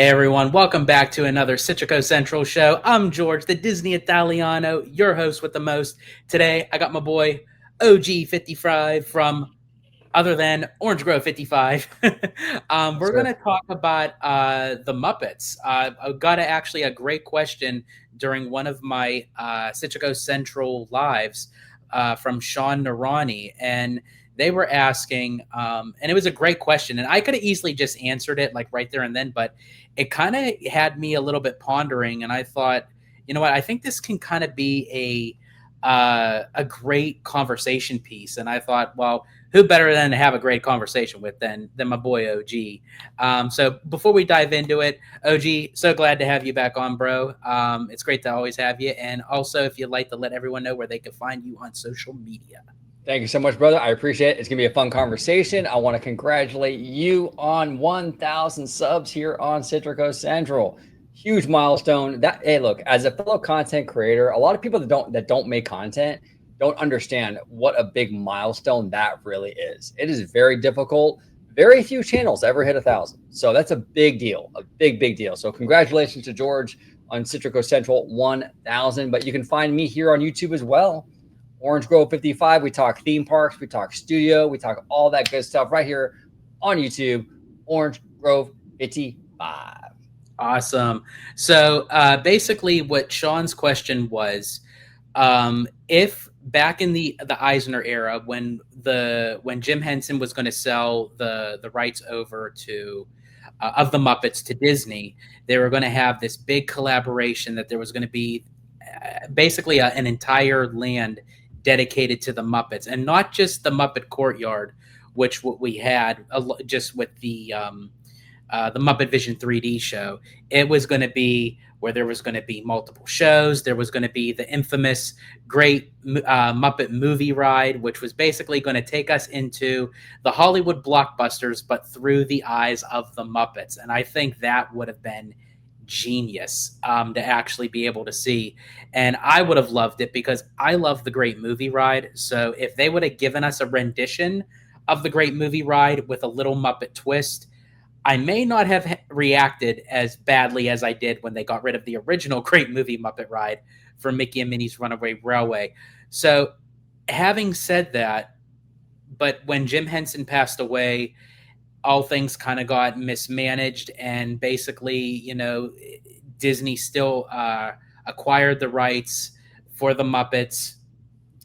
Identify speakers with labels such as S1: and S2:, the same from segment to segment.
S1: Hey everyone, welcome back to another Citrico Central show. I'm George, the Disney Italiano, your host with the most. Today, I got my boy OG55 from other than Orange Grove 55.
S2: Yes,
S1: We're going
S2: sir.
S1: to talk about the Muppets. I got actually a great question during one of my Citrico Central lives from Sean Narani, and they were asking, and it was a great question, and I could have easily just answered it like right there and then, but it kind of had me a little bit pondering, and I thought, you know what, I think this can kind of be a great conversation piece, and I thought, well, who better than to have a great conversation with than my boy OG. So before we dive into it, OG, so glad to have you back on, bro. It's great to always have you, and also if you'd like to let everyone know where they can find you on social media.
S2: Thank you so much, brother. I appreciate it. It's going to be a fun conversation. I want to congratulate you on 1,000 subs here on Citrico Central. Huge milestone. That hey, look, as a fellow content creator, a lot of people that don't make content don't understand what a big milestone that really is. It is very difficult. Very few channels ever hit 1,000, so that's a big deal, a big deal. So congratulations to George on Citrico Central 1,000. But you can find me here on YouTube as well. Orange Grove 55. We talk theme parks, we talk studio, we talk all that good stuff right here on YouTube. Orange Grove 55.
S1: Awesome. So basically, what Sean's question was, if back in the Eisner era, when Jim Henson was going to sell the rights over to of the Muppets to Disney, they were going to have this big collaboration that there was going to be basically an entire land dedicated to the Muppets, and not just the Muppet Courtyard, which what we had just with the Muppet Vision 3D show. It was going to be where there was going to be multiple shows. There was going to be the infamous great Muppet movie ride, which was basically going to take us into the Hollywood blockbusters, but through the eyes of the Muppets. And I think that would have been genius to actually be able to see. And I would have loved it because I love the Great Movie Ride. So if they would have given us a rendition of the Great Movie Ride with a little Muppet twist, I may not have reacted as badly as I did when they got rid of the original Great Movie Muppet Ride for Mickey and Minnie's Runaway Railway. So, having said that, but when Jim Henson passed away, all things kind of got mismanaged, and basically, Disney still acquired the rights for the Muppets,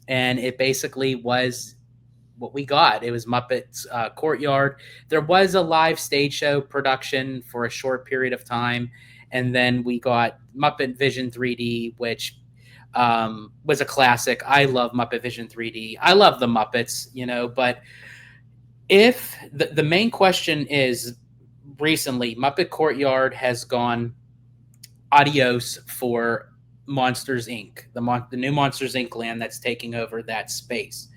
S1: and it basically was what we got. It was Muppets Courtyard. There was a live stage show production for a short period of time, and then we got Muppet Vision 3D, which was a classic. I love Muppet Vision 3D. I love the Muppets, but if the main question is recently, Muppet Courtyard has gone adios for Monsters Inc., the new Monsters Inc. land that's taking over that space.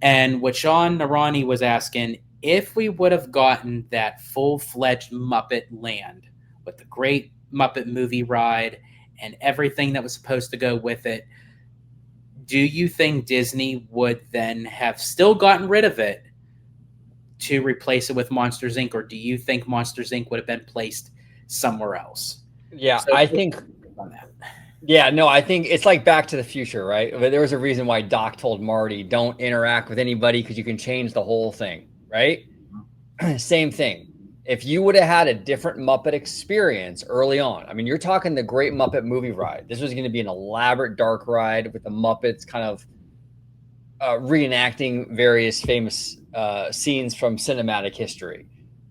S1: And what Sean Narani was asking, if we would have gotten that full-fledged Muppet land with the great Muppet movie ride and everything that was supposed to go with it, do you think Disney would then have still gotten rid of it to replace it with Monsters Inc., or do you think Monsters Inc. would have been placed somewhere else?
S2: Yeah,
S1: So
S2: I think
S1: on that.
S2: yeah, no, I think it's like Back to the Future, right? But there was a reason why Doc told Marty, don't interact with anybody because you can change the whole thing, right? Same thing. If you would have had a different Muppet experience early on, I mean, you're talking the Great Muppet Movie Ride. This was going to be an elaborate dark ride with the Muppets kind of reenacting various famous scenes from cinematic history.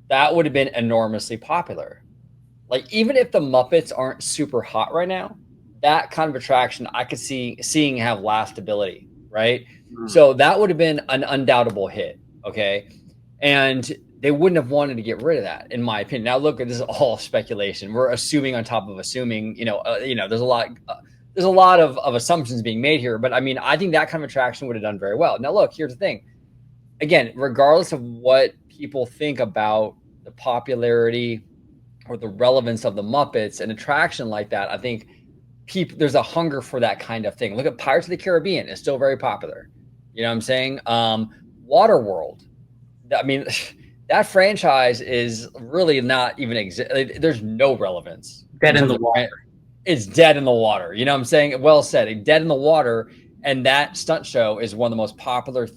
S2: That would have been enormously popular. Like, even if the Muppets aren't super hot right now, that kind of attraction I could see seeing have lastability, right?
S1: Mm.
S2: So that would have been an undoubtable hit, okay? And they wouldn't have wanted to get rid of that, in my opinion. Now, look, this is all speculation. We're assuming on top of assuming. There's a lot of assumptions being made here. But I mean, I think that kind of attraction would have done very well. Now, look, here's the thing. Again, regardless of what people think about the popularity or the relevance of the Muppets, an attraction like that, I think there's a hunger for that kind of thing. Look at Pirates of the Caribbean; it's still very popular. You know what I'm saying? Waterworld. I mean, that franchise is really not even there's no relevance in
S1: Dead in
S2: terms
S1: the
S2: of
S1: water.
S2: it's dead in the water. You know what I'm saying? Well said. Dead in the water. And that stunt show is one of the most popular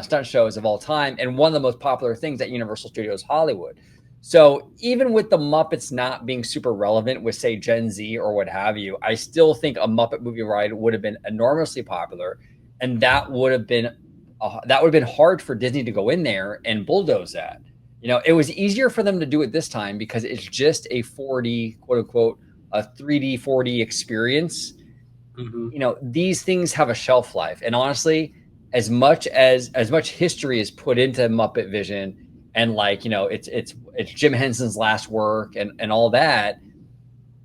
S2: stunt shows of all time, and one of the most popular things at Universal Studios Hollywood. So even with the Muppets not being super relevant with, say, Gen Z or what have you, I still think a Muppet movie ride would have been enormously popular, and that would have been hard for Disney to go in there and bulldoze that. You know, it was easier for them to do it this time because it's just a 4D, quote unquote, a 3D 4D experience.
S1: Mm-hmm.
S2: You know, these things have a shelf life, and honestly, as much history is put into Muppet Vision, and like, you know, it's Jim Henson's last work and all that,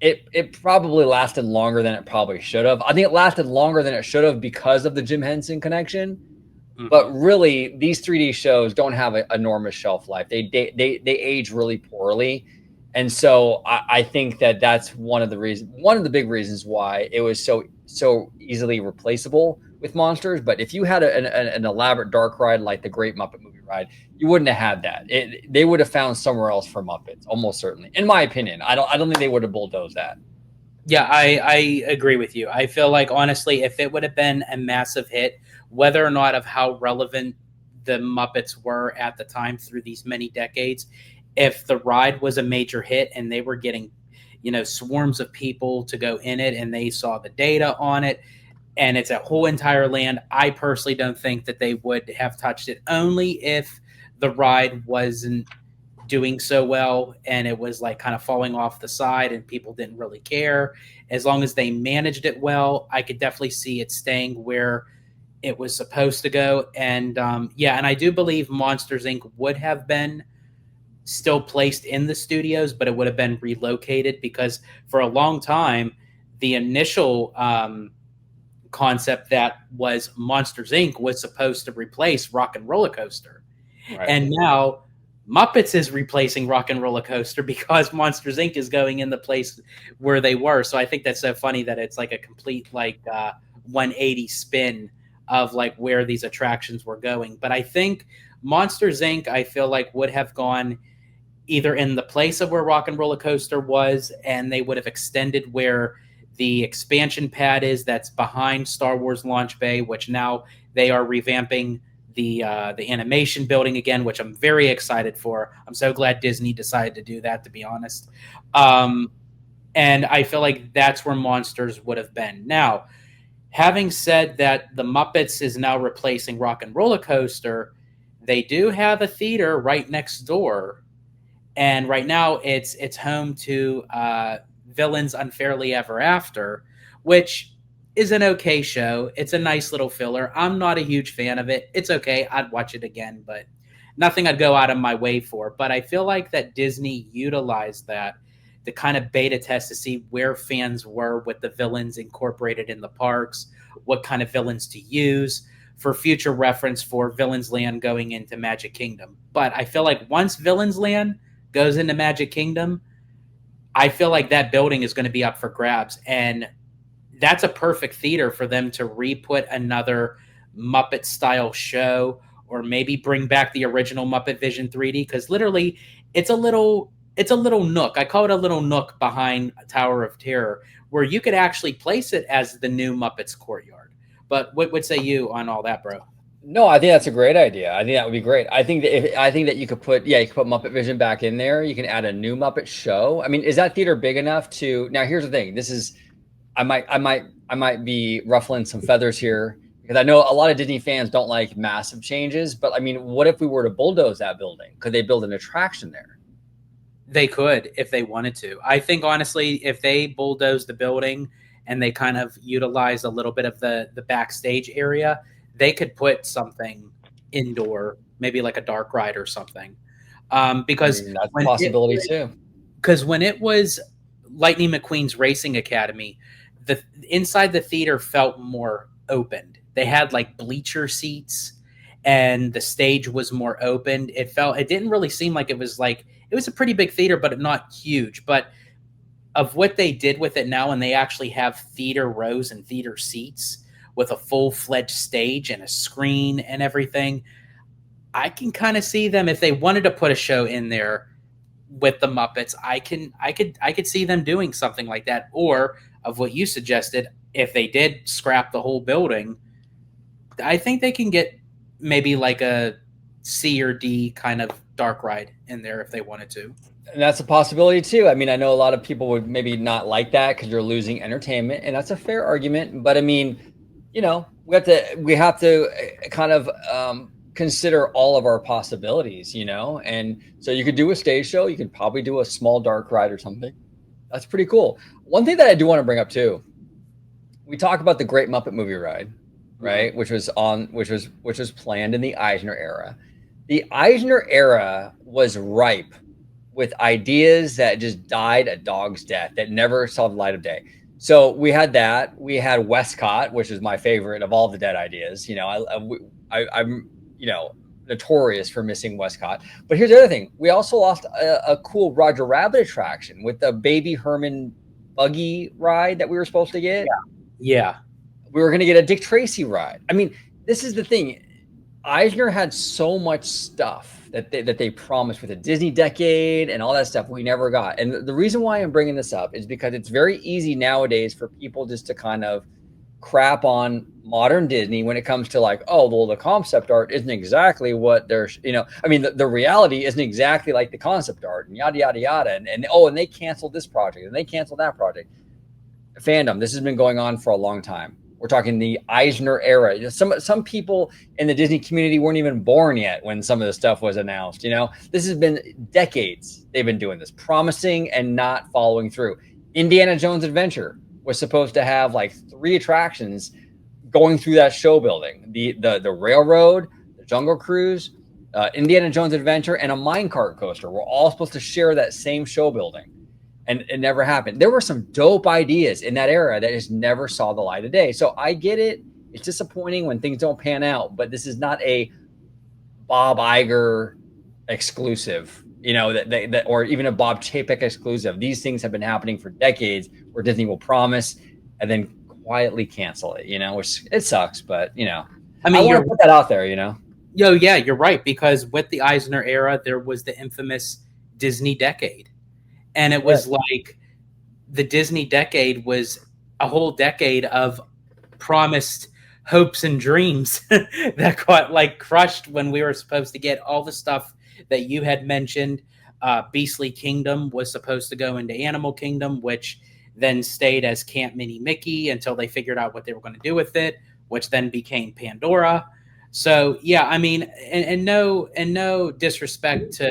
S2: it probably lasted longer than it probably should have. I think it lasted longer than it should have because of the Jim Henson connection.
S1: Mm-hmm.
S2: But really, these 3D shows don't have an enormous shelf life. They age really poorly, and so I think that that's one of the big reasons why it was so easily replaceable with monsters. But if you had an elaborate dark ride like the Great Muppet Movie Ride, you wouldn't have had that. They would have found somewhere else for Muppets, almost certainly. In my opinion, I don't think they would have bulldozed that.
S1: Yeah, I agree with you. I feel like honestly, if it would have been a massive hit, whether or not of how relevant the Muppets were at the time through these many decades, if the ride was a major hit and they were getting, swarms of people to go in it and they saw the data on it and it's a whole entire land, I personally don't think that they would have touched it only if the ride wasn't doing so well and it was like kind of falling off the side and people didn't really care. As long as they managed it well, I could definitely see it staying where it was supposed to go. And yeah, and I do believe Monsters Inc. would have been still placed in the studios, but it would have been relocated because for a long time, the initial concept that was Monsters Inc. was supposed to replace Rock and Roller Coaster.
S2: Right.
S1: And now Muppets is replacing Rock and Roller Coaster because Monsters Inc. is going in the place where they were. So I think that's so funny that it's like a complete 180 spin of like where these attractions were going. But I think Monsters Inc. I feel like would have gone either in the place of where Rock and Roller Coaster was, and they would have extended where the expansion pad is that's behind Star Wars Launch Bay, which now they are revamping the animation building again, which I'm very excited for. I'm so glad Disney decided to do that, to be honest. Um, and I feel like that's where Monsters would have been. Now, having said that, the Muppets is now replacing Rock and Roller Coaster. They do have a theater right next door, and right now it's home to Villains Unfairly Ever After, which is an okay show. It's a nice little filler. I'm not a huge fan of it. It's okay. I'd watch it again, but nothing I'd go out of my way for. But I feel like that Disney utilized that to kind of beta test to see where fans were with the villains incorporated in the parks, what kind of villains to use for future reference for Villains Land going into Magic Kingdom. But I feel like once Villains Land goes into Magic Kingdom, I feel like that building is going to be up for grabs. And that's a perfect theater for them to re-put another Muppet style show or maybe bring back the original Muppet Vision 3D because literally it's a little nook. I call it a little nook behind Tower of Terror where you could actually place it as the new Muppets Courtyard. But what would say you on all that, bro?
S2: No, I think that's a great idea. I think that would be great. I think that you could put Muppet Vision back in there. You can add a new Muppet show. I mean, is that theater big enough to? Now, here's the thing. This is I might be ruffling some feathers here because I know a lot of Disney fans don't like massive changes, but I mean, what if we were to bulldoze that building? Could they build an attraction there?
S1: They could if they wanted to. I think honestly, if they bulldoze the building and they kind of utilize a little bit of the backstage area, they could put something indoor, maybe like a dark ride or something.
S2: I
S1: Because
S2: mean, that's a
S1: when it
S2: possibility too.
S1: because when it was Lightning McQueen's Racing Academy, the inside the theater felt more opened. They had like bleacher seats and the stage was more opened. It didn't really seem like it was a pretty big theater, but not huge. But of what they did with it now, and they actually have theater rows and theater seats with a full fledged stage and a screen and everything. I can kind of see them if they wanted to put a show in there with the Muppets. I could see them doing something like that, or of what you suggested, if they did scrap the whole building, I think they can get maybe like a C or D kind of dark ride in there if they wanted to.
S2: And that's a possibility too. I mean, I know a lot of people would maybe not like that because you're losing entertainment, and that's a fair argument. But I mean, we have to kind of consider all of our possibilities, And so you could do a stage show. You could probably do a small dark ride or something. That's pretty cool. One thing that I do want to bring up too, we talk about the Great Muppet Movie Ride, right? Which was planned in the Eisner era. The Eisner era was ripe with ideas that just died a dog's death, that never saw the light of day. So we had that. We had Westcott, which is my favorite of all the dead ideas. I'm notorious for missing Westcott. But here's the other thing: we also lost a cool Roger Rabbit attraction with the Baby Herman buggy ride that we were supposed to get.
S1: Yeah.
S2: We were going to get a Dick Tracy ride. I mean, this is the thing. Eisner had so much stuff that they promised with the Disney decade and all that stuff we never got. And the reason why I'm bringing this up is because it's very easy nowadays for people just to kind of crap on modern Disney when it comes to like, oh, well, the concept art isn't exactly what there's, I mean, the reality isn't exactly like the concept art and yada, yada, yada. And they canceled this project and they canceled that project. Fandom, this has been going on for a long time. We're talking the Eisner era. Some people in the Disney community weren't even born yet when some of this stuff was announced. This has been decades. They've been doing this, promising and not following through. Indiana Jones Adventure was supposed to have like 3 attractions going through that show building: the railroad, the Jungle Cruise, Indiana Jones Adventure, and a minecart coaster. We're all supposed to share that same show building. And it never happened. There were some dope ideas in that era that just never saw the light of day. So I get it. It's disappointing when things don't pan out, but this is not a Bob Iger exclusive, or even a Bob Chapek exclusive. These things have been happening for decades where Disney will promise and then quietly cancel it, which it sucks, but I mean, I want to put that out there,
S1: Yeah, you're right. Because with the Eisner era, there was the infamous Disney decade. And it was like the Disney decade was a whole decade of promised hopes and dreams that got like crushed when we were supposed to get all the stuff that you had mentioned. Beastly Kingdom was supposed to go into Animal Kingdom, which then stayed as Camp Mini Mickey until they figured out what they were going to do with it, which then became Pandora. So yeah, I mean, and no disrespect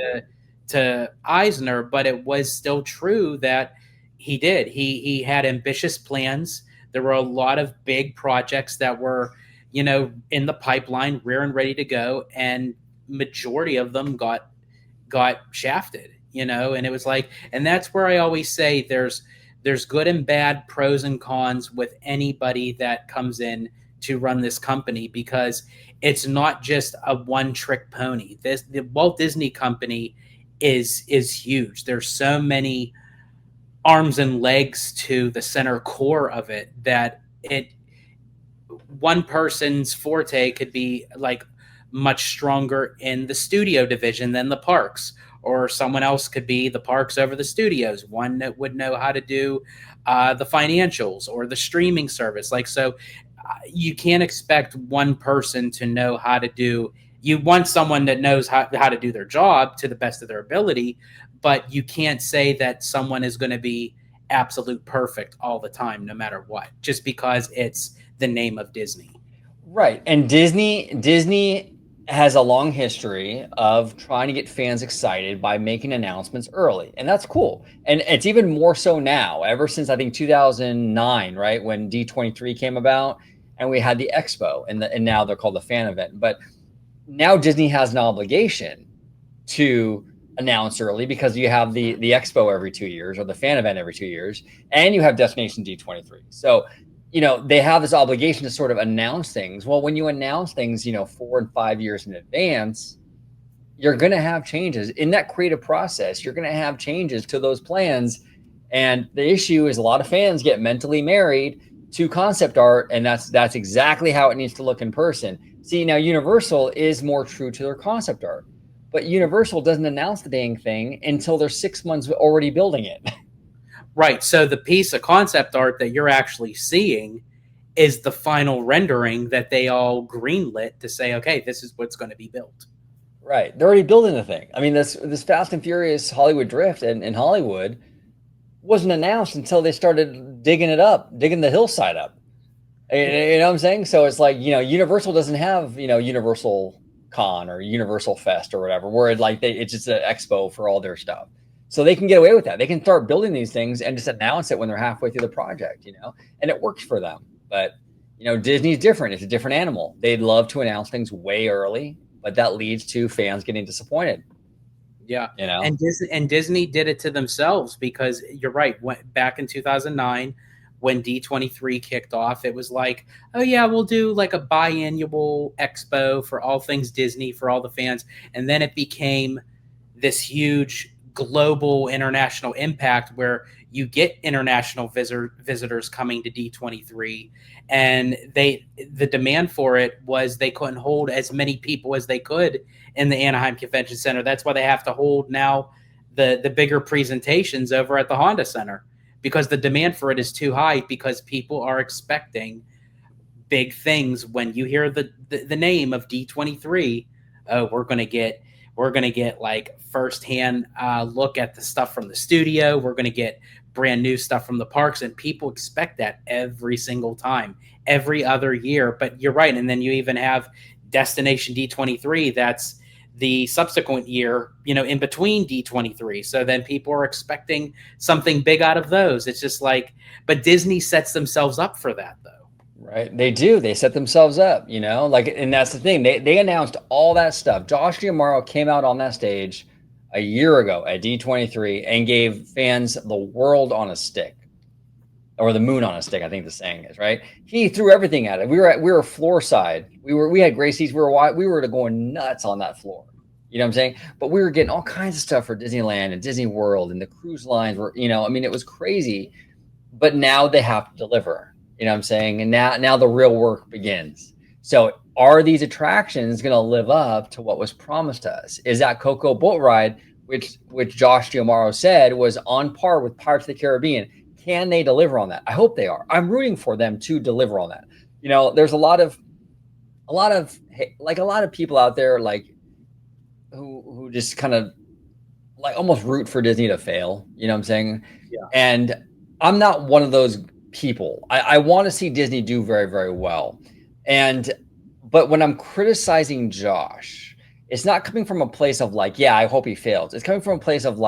S1: to Eisner, but it was still true that he had ambitious plans. There were a lot of big projects that were, in the pipeline, rear and ready to go, and majority of them got shafted, and it was like, and that's where I always say there's good and bad, pros and cons with anybody that comes in to run this company, because it's not just a one-trick pony. The Walt Disney Company is huge. There's so many arms and legs to the center core of it that one person's forte could be like much stronger in the studio division than the parks, or someone else could be the parks over the studios. One that would know how to do the financials or the streaming service. Like, so you can't expect one person to know how to do. You want someone that knows how to do their job to the best of their ability, but you can't say that someone is going to be absolute perfect all the time, no matter what, just because it's the name of Disney.
S2: Right. And Disney has a long history of trying to get fans excited by making announcements early. And that's cool. And it's even more so now, ever since I think 2009, right, when D23 came about and we had the expo, and now they're called the fan event. But now Disney has an obligation to announce early, because you have the expo every 2 years, or the fan event every 2 years, and you have Destination D23. So, they have this obligation to sort of announce things. Well, when you announce things, 4 and 5 years in advance, you're going to have changes in that creative process. You're going to have changes to those plans. And the issue is a lot of fans get mentally married to concept art, and that's exactly how it needs to look in person. See, now Universal is more true to their concept art, but Universal doesn't announce the dang thing until they're 6 months already building it.
S1: Right. So the piece of concept art that you're actually seeing is the final rendering that they all greenlit to say, okay, this is what's going to be built.
S2: Right. They're already building the thing. I mean, this Fast and Furious Hollywood Drift in Hollywood wasn't announced until they started digging it up, digging the hillside up. You know what I'm saying? So it's like, Universal doesn't have, Universal Con or Universal Fest or whatever, where it's just an expo for all their stuff. So they can get away with that. They can start building these things and just announce it when they're halfway through the project, and it works for them. But, Disney's different. It's a different animal. They'd love to announce things way early, but that leads to fans getting disappointed.
S1: Yeah. And Disney did it to themselves, because you're right. Back in 2009, when D23 kicked off, it was like, oh yeah, we'll do like a biannual expo for all things Disney for all the fans. And then it became this huge global international impact where you get international visitors coming to D23, and the demand for it was they couldn't hold as many people as they could in the Anaheim Convention Center. That's why they have to hold now the bigger presentations over at the Honda Center, because the demand for it is too high, because people are expecting big things. When you hear the name of D23, we're going to get like firsthand look at the stuff from the studio. We're going to get brand new stuff from the parks, and people expect that every single time, every other year. But you're right. And then you even have Destination D23. That's the subsequent year, in between D23. So then people are expecting something big out of those. It's just like, but Disney sets themselves up for that, though.
S2: Right. They do. They set themselves up, and that's the thing. They announced all that stuff. Josh Giamaro came out on that stage a year ago at D23 and gave fans the world on a stick, or the moon on a stick, I think the saying is, right? He threw everything at it. We were floor side. We had great seats. We were going nuts on that floor. You know what I'm saying? But we were getting all kinds of stuff for Disneyland and Disney World, and the cruise lines were, it was crazy. But now they have to deliver. You know what I'm saying? And now the real work begins. So are these attractions going to live up to what was promised to us? Is that Coco boat ride, which Josh Giamaro said was on par with Pirates of the Caribbean? Can they deliver on that? I hope they are. I'm rooting for them to deliver on that. There's a lot of people out there who just kind of almost root for Disney to fail. You know what I'm saying?
S1: Yeah.
S2: And I'm not one of those people. I want to see Disney do very, very well. But when I'm criticizing Josh, it's not coming from a place of yeah, I hope he fails. It's coming from a place of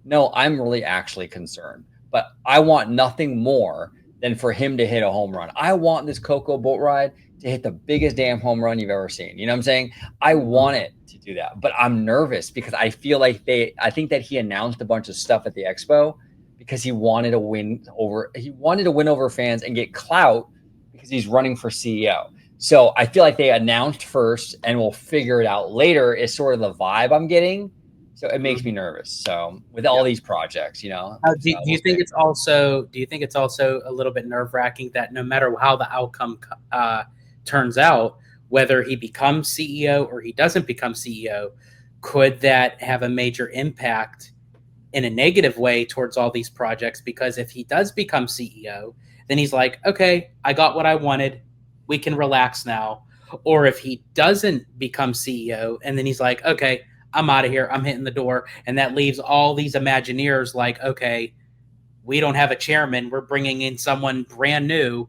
S2: no, I'm really actually concerned. But I want nothing more than for him to hit a home run. I want this Coco boat ride to hit the biggest damn home run you've ever seen. You know what I'm saying? I want it to do that. But I'm nervous because I feel I think that he announced a bunch of stuff at the expo because he wanted to win over fans and get clout because he's running for CEO. So I feel like they announced first and we'll figure it out later is sort of the vibe I'm getting. So it makes me nervous. So with all these projects,
S1: do you think it's also a little bit nerve-wracking that no matter how the outcome turns out, whether he becomes CEO or he doesn't become CEO, could that have a major impact in a negative way towards all these projects? Because if he does become CEO, then he's like, okay, I got what I wanted. We can relax now. Or if he doesn't become CEO, and then he's like, okay, I'm out of here. I'm hitting the door. And that leaves all these Imagineers like, okay, we don't have a chairman. We're bringing in someone brand new.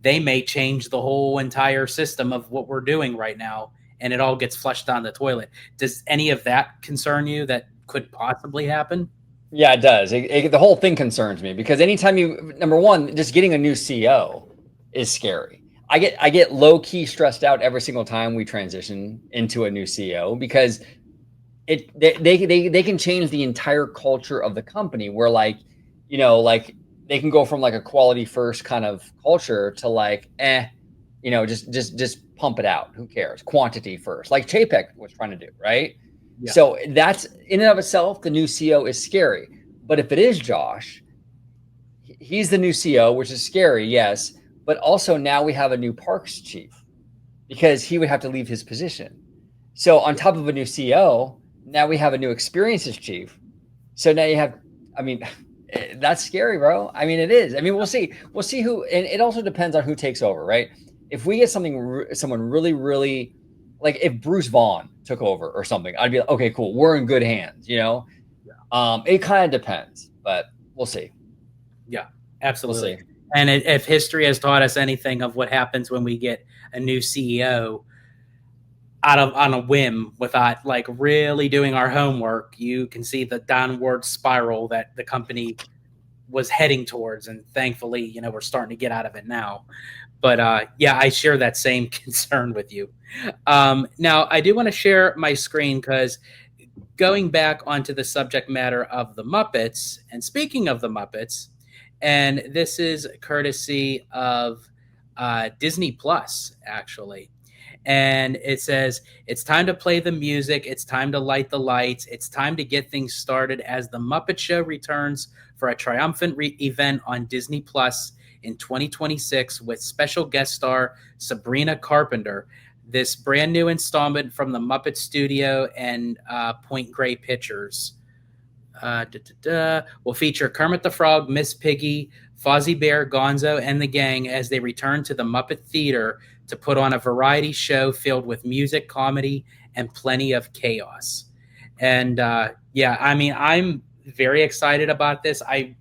S1: They may change the whole entire system of what we're doing right now, and it all gets flushed down the toilet. Does any of that concern you that could possibly happen?
S2: Yeah, it does. The whole thing concerns me because anytime number one, just getting a new CEO is scary. I get low key stressed out every single time we transition into a new CEO because they can change the entire culture of the company where they can go from a quality first kind of culture to just pump it out. Who cares? Quantity first, like Chapek was trying to do, right? Yeah. So that's in and of itself, the new CEO is scary. But if it is Josh, he's the new CEO, which is scary, yes. but also now we have a new parks chief because he would have to leave his position. So on top of a new CEO, now we have a new experiences chief. So now you have, I mean, that's scary, bro. I mean, it is. I mean, we'll see. We'll see who, and it also depends on who takes over, right? If we get someone really, really, like if Bruce Vaughn took over or something, I'd be like, okay, cool, we're in good hands, you know. It kind of depends, but we'll see.
S1: Yeah,
S2: We'll
S1: absolutely.
S2: see.
S1: And if history has taught us anything of what happens when we get a new CEO out of on a whim without like really doing our homework, you can see the downward spiral that the company was heading towards. And thankfully, we're starting to get out of it now. But yeah, I share that same concern with you. Now, I do want to share my screen because going back onto the subject matter of the Muppets, and speaking of the Muppets, and this is courtesy of Disney Plus, actually. And it says, it's time to play the music. It's time to light the lights. It's time to get things started as the Muppet Show returns for a triumphant event on Disney Plus in 2026 with special guest star Sabrina Carpenter. This brand new installment from the Muppet Studio and Point Grey Pictures will feature Kermit the Frog, Miss Piggy, Fozzie Bear, Gonzo, and the gang as they return to the Muppet Theater to put on a variety show filled with music, comedy, and plenty of chaos. And yeah, I mean, I'm very excited about this. I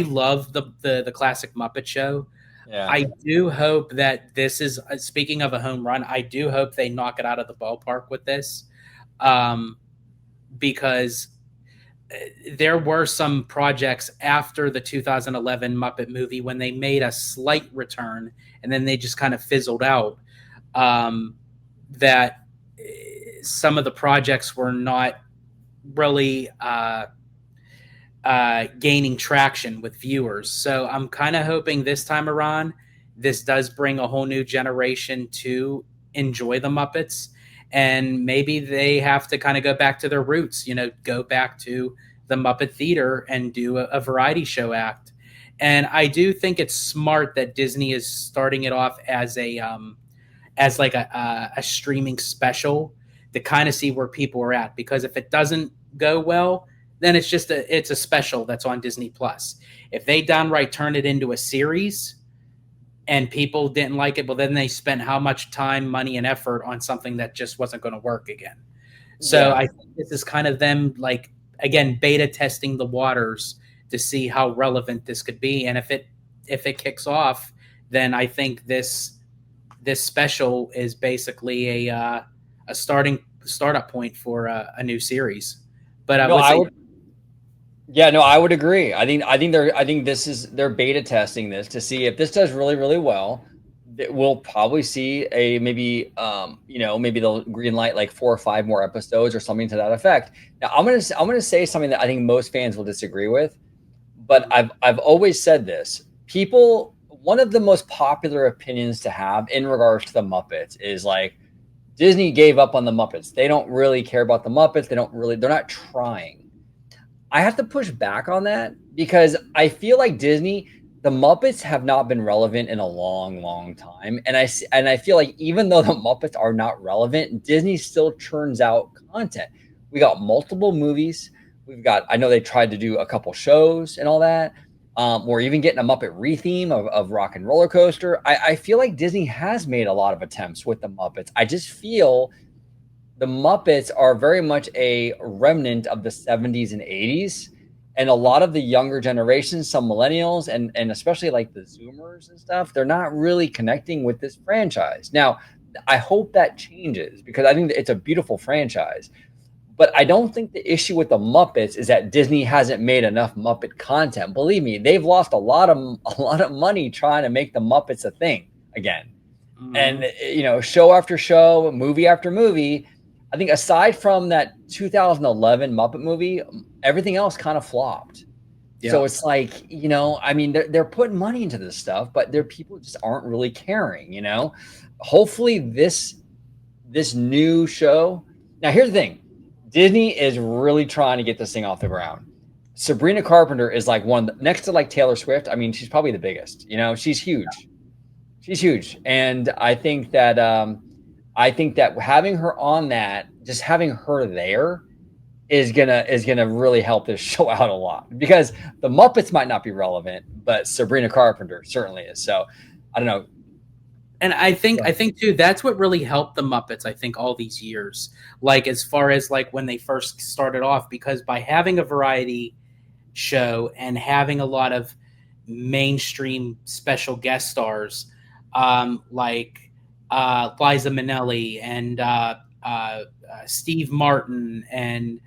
S1: love the classic Muppet Show.
S2: Yeah.
S1: I do hope that this is speaking of a home run. I do hope they knock it out of the ballpark with this, because there were some projects after the 2011 Muppet movie when they made a slight return and then they just kind of fizzled out. That some of the projects were not really gaining traction with viewers. So I'm kind of hoping this time around, this does bring a whole new generation to enjoy the Muppets. And maybe they have to kind of go back to their roots, go back to the Muppet Theater and do a variety show act. And I do think it's smart that Disney is starting it off as as like a streaming special to kind of see where people are at. Because if it doesn't go well, then it's a special that's on Disney Plus. If they downright turn it into a series and people didn't like it, well, then they spent how much time, money, and effort on something that just wasn't going to work again. So
S2: Yeah.
S1: I think this is kind of them, like, again, beta testing the waters to see how relevant this could be. And if it kicks off, then I think this special is basically a startup point for a new series. But
S2: No,
S1: what's
S2: I
S1: it?
S2: would. Yeah, no, I would agree. I think they're beta testing this to see if this does really, really well. We'll probably see a maybe they'll green light like 4 or 5 more episodes or something to that effect. Now I'm gonna say something that I think most fans will disagree with, but I've always said this. People, one of the most popular opinions to have in regards to the Muppets is like Disney gave up on the Muppets. They don't really care about the Muppets. They're not trying. I have to push back on that because I feel like the Muppets have not been relevant in a long, long time, and I feel like even though the Muppets are not relevant, Disney still churns out content. We got multiple movies. I know they tried to do a couple shows and all that. We're even getting a Muppet retheme of Rock and Roller Coaster. I feel like Disney has made a lot of attempts with the Muppets. I just feel the Muppets are very much a remnant of the 70s and 80s. And a lot of the younger generations, some millennials, and especially like the Zoomers and stuff, they're not really connecting with this franchise. Now, I hope that changes because I think that it's a beautiful franchise. But I don't think the issue with the Muppets is that Disney hasn't made enough Muppet content. Believe me, they've lost a lot of money trying to make the Muppets a thing again. And show after show, movie after movie, I think aside from that 2011 Muppet movie, everything else kind of flopped.
S1: Yeah.
S2: So it's like, I mean, they're putting money into this stuff, but their people just aren't really caring. Hopefully this new show. Now here's the thing, Disney is really trying to get this thing off the ground. Sabrina Carpenter is like next to like Taylor Swift. I mean, she's probably the biggest. She's huge. She's huge, and I think that having her on that, just having her there, is gonna really help this show out a lot because the Muppets might not be relevant, but Sabrina Carpenter certainly is. So I don't know.
S1: And I think too that's what really helped the Muppets, I think, all these years. Like as far as like when they first started off, because by having a variety show and having a lot of mainstream special guest stars, like Liza Minnelli and Steve Martin and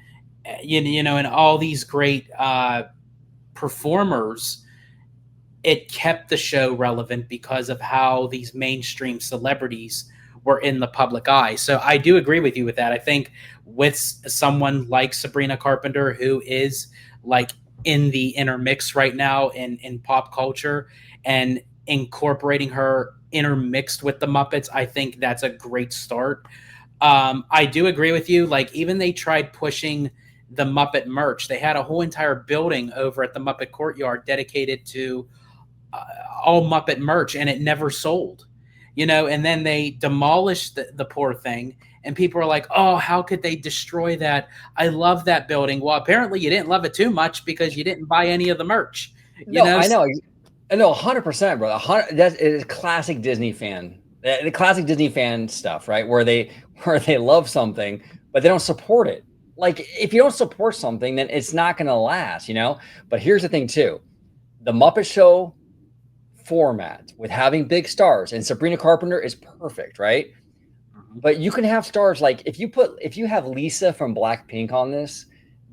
S1: you know, and all these great performers, it kept the show relevant because of how these mainstream celebrities were in the public eye. So I do agree with you with that. I think with someone like Sabrina Carpenter, who is like in the intermix right now in pop culture, and incorporating her intermixed with the Muppets, I think that's a great start. I do agree with you. Like even they tried pushing the Muppet merch. They had a whole entire building over at the Muppet Courtyard dedicated to all Muppet merch, and it never sold. You know, and then they demolished the poor thing, and people are like, "Oh, how could they destroy that? I love that building." Well, apparently you didn't love it too much because you didn't buy any of the merch. You
S2: No,
S1: know,
S2: I know. I know 100%, bro. 100, that is classic Disney fan. The classic Disney fan stuff, right? Where they love something, but they don't support it. Like if you don't support something, then it's not going to last, you know? But here's the thing too. The Muppet Show format with having big stars, and Sabrina Carpenter is perfect, right? But you can have stars like if you have Lisa from Blackpink on this,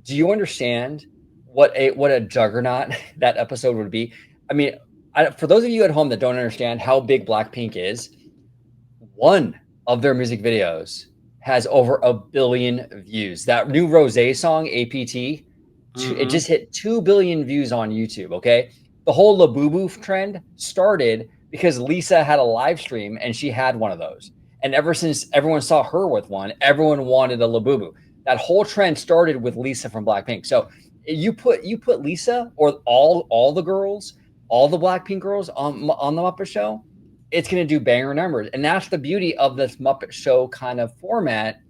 S2: do you understand what a juggernaut that episode would be? I mean, for those of you at home that don't understand how big Blackpink is, one of their music videos has over 1 billion views. That new Rosé song, APT, it just hit 2 billion views on YouTube. Okay, the whole Labubu trend started because Lisa had a live stream and she had one of those. And ever since everyone saw her with one, everyone wanted a Labubu. That whole trend started with Lisa from Blackpink. So you put Lisa or all the girls, all the Blackpink girls on the Muppet Show, it's going to do banger numbers. And that's the beauty of this Muppet Show kind of format.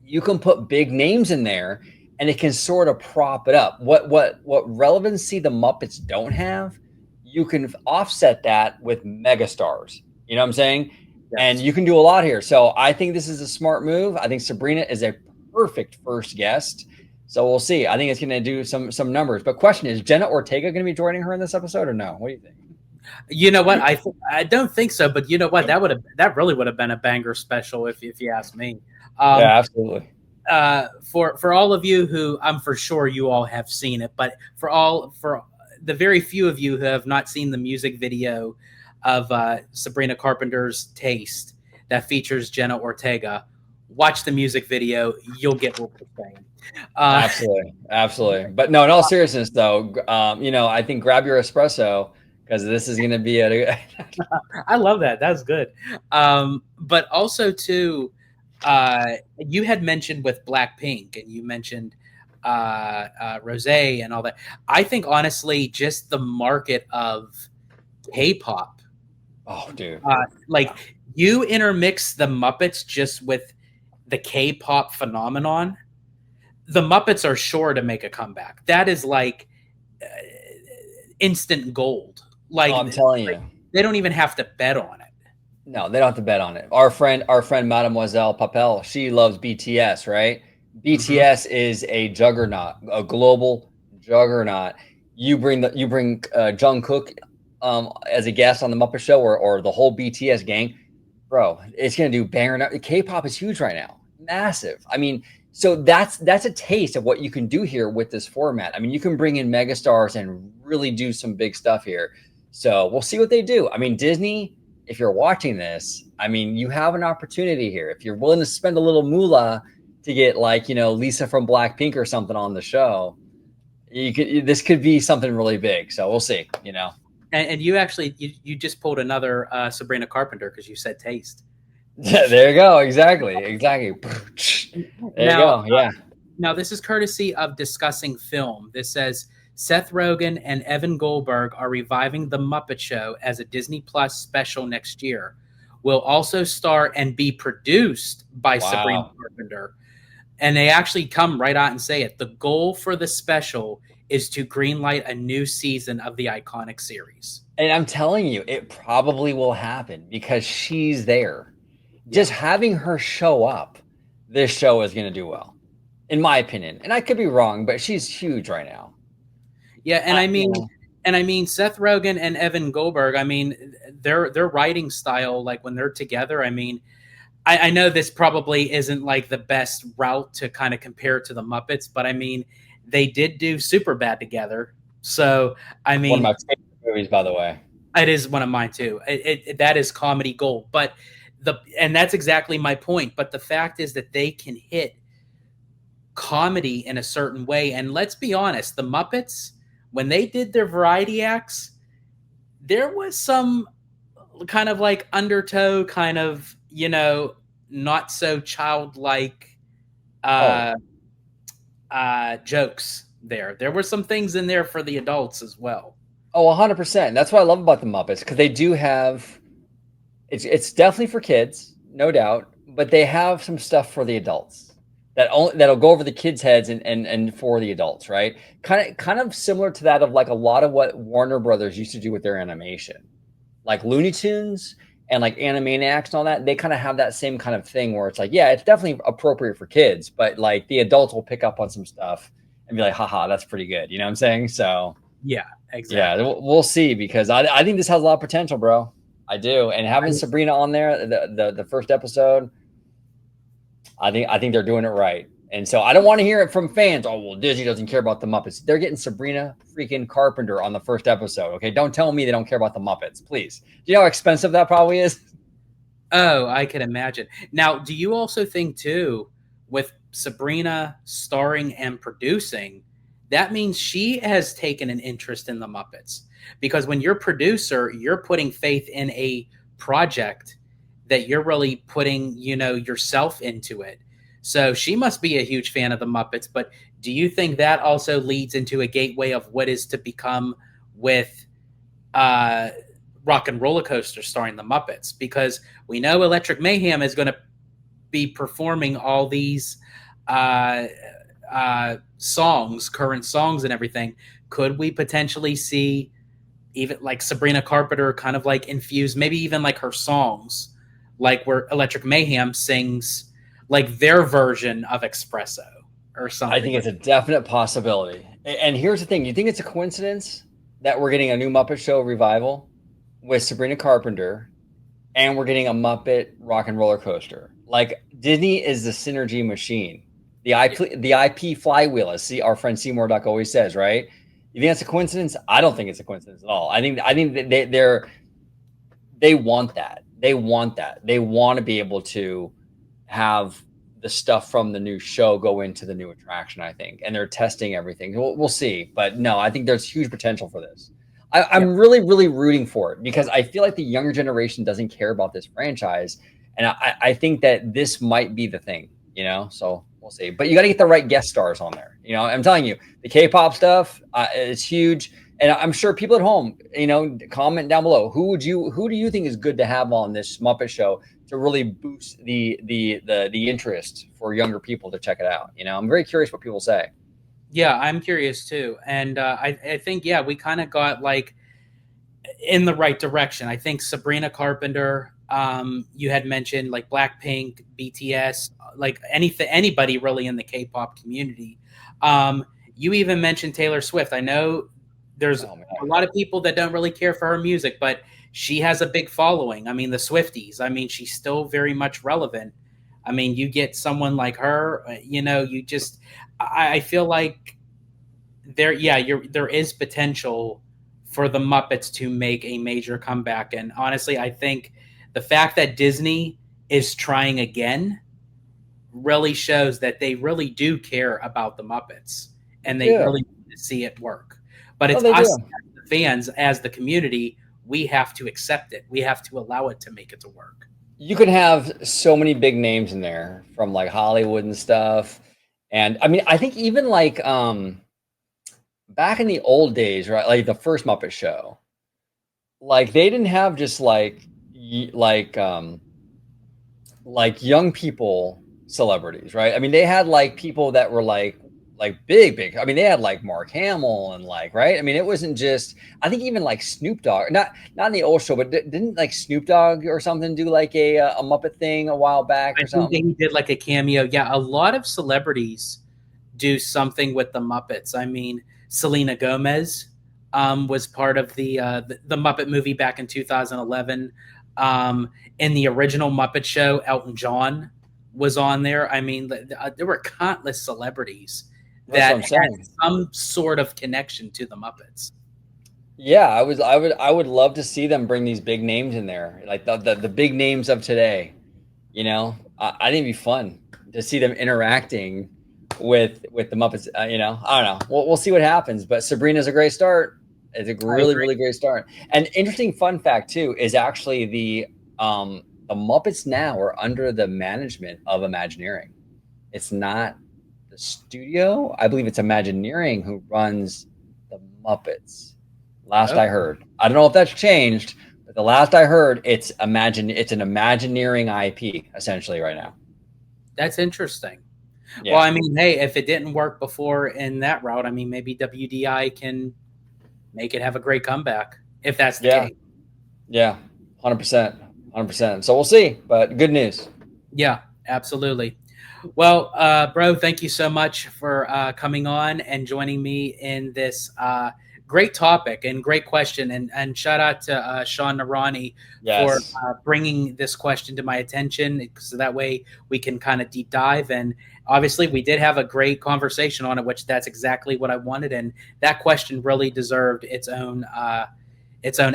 S2: You can put big names in there and it can sort of prop it up. What relevancy the Muppets don't have, you can offset that with megastars. You know what I'm saying? Yes. And you can do a lot here. So I think this is a smart move. I think Sabrina is a perfect first guest. So we'll see. I think it's going to do some numbers. But question is, Jenna Ortega going to be joining her in this episode or no? What do you think?
S1: You know what? I don't think so. But you know what? That really would have been a banger special if you ask me.
S2: Yeah, absolutely.
S1: For all of you who I'm for sure you all have seen it, but for the very few of you who have not seen the music video of Sabrina Carpenter's Taste that features Jenna Ortega, watch the music video. You'll get what we're saying.
S2: Absolutely. But no, in all seriousness, though, I think grab your espresso because this is going to be
S1: I love that. That's good. But also too, you had mentioned with Blackpink, and you mentioned Rosé and all that. I think honestly, just the market of K-pop.
S2: Oh, dude!
S1: You intermix the Muppets just with the K-pop phenomenon, the Muppets are sure to make a comeback. That is like instant gold. Like
S2: I'm telling you,
S1: they don't even have to bet on it.
S2: No, they don't have to bet on it. Our friend Mademoiselle Papel, she loves BTS, right? BTS is a juggernaut, a global juggernaut. You bring Jungkook as a guest on the Muppet Show, or the whole BTS gang, bro, it's gonna do banger. K-pop is huge right now, massive. I mean, so that's a taste of what you can do here with this format. I mean, you can bring in megastars and really do some big stuff here. So we'll see what they do. I mean, Disney, if you're watching this, I mean, you have an opportunity here. If you're willing to spend a little moolah to get Lisa from Blackpink or something on the show, this could be something really big. So we'll see.
S1: And you actually you just pulled another Sabrina Carpenter because you said Taste.
S2: Yeah, there you go. Exactly. There you go. Yeah.
S1: Now this is courtesy of Discussing Film. This says Seth Rogen and Evan Goldberg are reviving The Muppet Show as a Disney Plus special next year. Will also star and be produced by Sabrina
S2: Wow.
S1: Carpenter. And they actually come right out and say it. The goal for the special is to greenlight a new season of the iconic series.
S2: And I'm telling you, it probably will happen because she's there.
S1: Yeah.
S2: Just having her show up, this show is going to do well, in my opinion. And I could be wrong, but she's huge right now.
S1: Yeah, and
S2: I,
S1: I
S2: you
S1: mean,
S2: know,
S1: Seth Rogen and Evan Goldberg. I mean, their writing style, like when they're together. I mean, I know this probably isn't like the best route to kind of compare to the Muppets, but I mean, they did do Super Bad together. So I
S2: one of
S1: mean,
S2: my favorite movies, by the way.
S1: it is one of mine too. That is comedy gold. But and that's exactly my point. But the fact is that they can hit comedy in a certain way. And let's be honest, the Muppets, when they did their variety acts, there was some kind of like undertow, kind of, not so childlike
S2: Oh,
S1: uh, jokes there. There were some things in there for the adults as well.
S2: oh, 100%. That's what I love about the Muppets because they do have it's definitely for kids, no doubt, but they have some stuff for the adults that'll go over the kids' heads and for the adults, right? Kind of similar to that of like a lot of what Warner Brothers used to do with their animation. Like Looney Tunes and like Animaniacs and all that, they kind of have that same kind of thing where it's like, yeah, it's definitely appropriate for kids, but like the adults will pick up on some stuff and be like, haha, that's pretty good. You know what I'm saying? So
S1: Yeah,
S2: yeah,
S1: exactly.
S2: we'll see because I think this has a lot of potential, bro. I do. And having Sabrina on there, the first episode, I think they're doing it right. And so I don't want to hear it from fans. Oh, well, Disney doesn't care about the Muppets. They're getting Sabrina freaking Carpenter on the first episode. Okay, don't tell me they don't care about the Muppets, please. Do you know how expensive that probably is?
S1: Oh, I can imagine. Now, do you also think too, with Sabrina starring and producing, that means she has taken an interest in the Muppets? Because when you're producer, you're putting faith in a project that you're really putting, yourself into it. So she must be a huge fan of the Muppets. But do you think that also leads into a gateway of what is to become with uh, Rock and Roller Coaster starring the Muppets? Because we know Electric Mayhem is going to be performing all these uh, songs, current songs, and everything. Could we potentially see even like Sabrina Carpenter kind of like infuse maybe even like her songs, like where Electric Mayhem sings like their version of Espresso or
S2: I
S1: something?
S2: think it's a definite possibility. And here's the thing: you think it's a coincidence that we're getting a new Muppet Show revival with Sabrina Carpenter and we're getting a Muppet Rock and Roller Coaster. Like Disney is the synergy machine, the IP flywheel, as our friend Seymour Duck always says, right? You think that's a coincidence? I don't think it's a coincidence at all. I think that they want that. They want that. They want to be able to have the stuff from the new show go into the new attraction, I think. And they're testing everything. We'll see. But no, I think there's huge potential for this.
S1: Yeah.
S2: I'm really, really rooting for it because I feel like the younger generation doesn't care about this franchise. And I think that this might be the thing, So we'll see. But you got to get the right guest stars on there. I'm telling you, the K-pop stuff is huge. And I'm sure people at home, comment down below. Who do you think is good to have on this Muppet Show to really boost the interest for younger people to check it out? I'm very curious what people say.
S1: Yeah, I'm curious too. And I think, yeah, we kind of got like in the right direction. I think Sabrina Carpenter, you had mentioned like Blackpink, BTS, like anybody really in the K-pop community. You even mentioned Taylor Swift. I know there's
S2: Oh man,
S1: a lot of people that don't really care for her music, but she has a big following. I mean, the Swifties. I mean, she's still very much relevant. I mean, you get someone like her, you just, I feel like there is potential for the Muppets to make a major comeback. And honestly, I think the fact that Disney is trying again really shows that they really do care about the Muppets
S2: they
S1: and they
S2: do.
S1: really want to see it work. But
S2: Oh,
S1: it's
S2: they
S1: us,
S2: do.
S1: the fans, as the community, we have to accept it. We have to allow it to make it to work.
S2: You could have so many big names in there from like Hollywood and stuff. And I mean, I think even like back in the old days, right? Like the first Muppet Show, like they didn't have just like young people celebrities, right? I mean, they had like people that were like big. I mean, they had like Mark Hamill and like right. I mean, it wasn't just. I think even like Snoop Dogg, not in the old show, but didn't like Snoop Dogg or something do like a Muppet thing a while back
S1: I
S2: or
S1: think that
S2: something?
S1: he did like a cameo. Yeah, a lot of celebrities do something with the Muppets. I mean, Selena Gomez was part of the Muppet movie back in 2011. In the original Muppet Show, Elton John was on there. I mean, there were countless celebrities
S2: That's what
S1: that
S2: I'm
S1: had
S2: saying.
S1: some sort of connection to the Muppets.
S2: Yeah, I would love to see them bring these big names in there, like the big names of today. You know, I think it'd be fun to see them interacting with the Muppets. I don't know. We'll see what happens. But Sabrina's a great start. It's a
S1: I
S2: really
S1: agree.
S2: really great start. And interesting fun fact too is actually the Muppets now are under the management of Imagineering. It's not the studio. I believe it's Imagineering who runs the Muppets. Last
S1: Oh,
S2: I heard. I don't know if that's changed, but the last I heard, it's an Imagineering IP essentially right now.
S1: that's interesting. Well,
S2: Yeah.
S1: I mean, hey, if it didn't work before in that route, I mean, maybe WDI can make it have a great comeback if that's the
S2: Yeah.
S1: case.
S2: Yeah. 100%. 100%. So we'll see, but good news.
S1: Yeah, absolutely. Well, bro, thank you so much for coming on and joining me in this great topic and great question. And shout out to Sean Narani for
S2: Yes.
S1: bringing this question to my attention, so that way we can kind of deep dive. And obviously, we did have a great conversation on it, which that's exactly what I wanted. And that question really deserved its own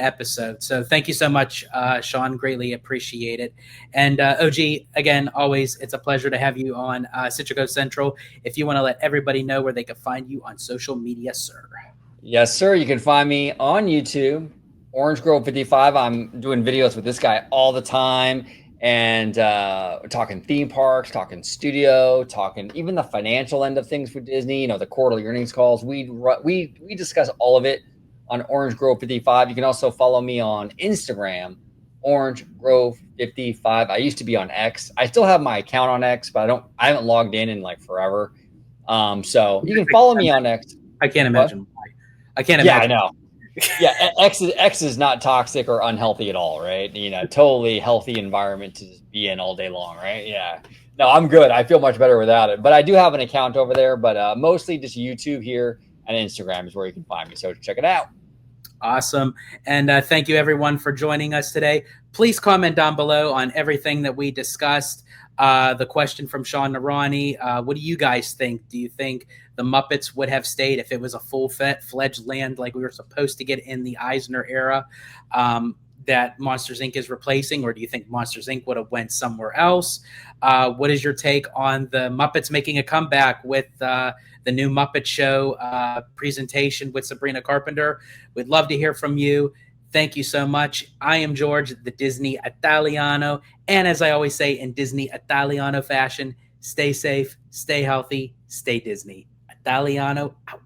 S1: episode. So thank you so much, Sean. Greatly appreciate it. And OG, again, always it's a pleasure to have you on Citrico Central. If you want to let everybody know where they can find you on social media, sir.
S2: Yes, sir. You can find me on YouTube, Orange Grove 55. I'm doing videos with this guy all the time, and we're talking theme parks, talking studio, talking even the financial end of things with Disney. You know, the quarterly earnings calls. We discuss all of it on Orange Grove 55. You can also follow me on Instagram, Orange Grove 55. I used to be on X. I still have my account on X, but I haven't logged in like forever. So you can follow me on X.
S1: I can't
S2: What?
S1: imagine why. I can't
S2: Yeah, I
S1: imagine.
S2: know. Yeah, X is not toxic or unhealthy at all, right? You know, totally healthy environment to just be in all day long, right? Yeah. No, I'm good. I feel much better without it. But I do have an account over there, but mostly just YouTube here and Instagram is where you can find me. So check it out.
S1: Awesome. And thank you, everyone, for joining us today. Please comment down below on everything that we discussed. The question from Sean Narani, what do you guys think? Do you think the Muppets would have stayed if it was a full-fledged land like we were supposed to get in the Eisner era that Monsters Inc. is replacing? Or do you think Monsters Inc. would have went somewhere else? What is your take on the Muppets making a comeback with the new Muppet Show presentation with Sabrina Carpenter? We'd love to hear from you. Thank you so much. I am George, the Disney Italiano. And as I always say in Disney Italiano fashion, stay safe, stay healthy, stay Disney. Italiano out.